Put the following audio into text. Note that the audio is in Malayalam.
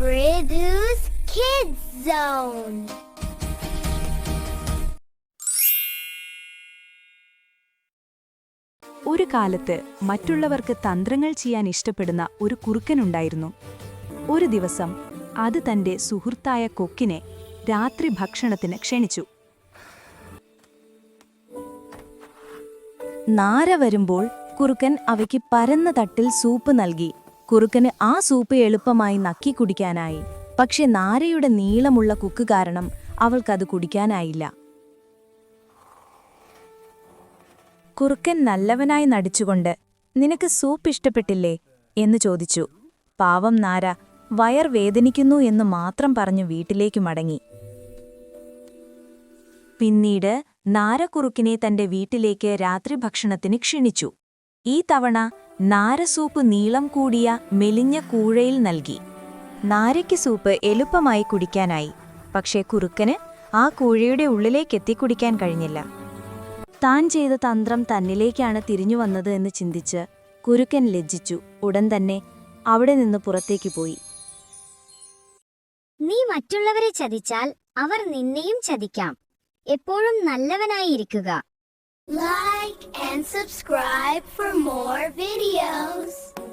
Pridhu's Kids Zone. ഒരു കാലത്ത് മറ്റുള്ളവർക്ക് തന്ത്രങ്ങൾ ചെയ്യാൻ ഇഷ്ടപ്പെടുന്ന ഒരു കുറുക്കനുണ്ടായിരുന്നു. ഒരു ദിവസം അത് തന്റെ സുഹൃത്തായ കൊക്കിനെ രാത്രി ഭക്ഷണത്തിന് ക്ഷണിച്ചു. നാര വരുമ്പോൾ കുറുക്കൻ അവയ്ക്ക് പരന്ന തട്ടിൽ സൂപ്പ് നൽകി. കുറുക്കന് ആ സൂപ്പ് എളുപ്പമായി നക്കി കുടിക്കാനായി. പക്ഷെ നാരയുടെ നീളമുള്ള കുക്ക് കാരണം അവൾക്കത് കുടിക്കാനായില്ല. കുറുക്കൻ നല്ലവനായി നടിച്ചുകൊണ്ട് "നിനക്ക് സൂപ്പ് ഇഷ്ടപ്പെട്ടില്ലേ?" എന്ന് ചോദിച്ചു. പാവം നാര വയർ വേദനിക്കുന്നു എന്ന് മാത്രം പറഞ്ഞു വീട്ടിലേക്കു മടങ്ങി. പിന്നീട് നാര കുറുക്കിനെ തന്റെ വീട്ടിലേക്ക് രാത്രി ഭക്ഷണത്തിന് ക്ഷണിച്ചു. ഈ തവണ നാര സൂപ്പ് നീളം കൂടിയ മെലിഞ്ഞ കൂഴയിൽ നൽകി. നാരയ്ക്ക് സൂപ്പ് എളുപ്പമായി കുടിക്കാനായി. പക്ഷേ കുറുക്കന് ആ കൂഴയുടെ ഉള്ളിലേക്കെത്തി കുടിക്കാൻ കഴിഞ്ഞില്ല. താൻ ചെയ്ത തന്ത്രം തന്നിലേക്കാണ് തിരിഞ്ഞുവന്നത് എന്ന് ചിന്തിച്ച് കുറുക്കൻ ലജ്ജിച്ചു. ഉടൻ തന്നെ അവിടെ നിന്ന് പുറത്തേക്ക് പോയി. നീ മറ്റുള്ളവരെ ചതിച്ചാൽ അവർ നിന്നെയും ചതിക്കാം. എപ്പോഴും നല്ലവനായിരിക്കുക. Like and subscribe for more videos.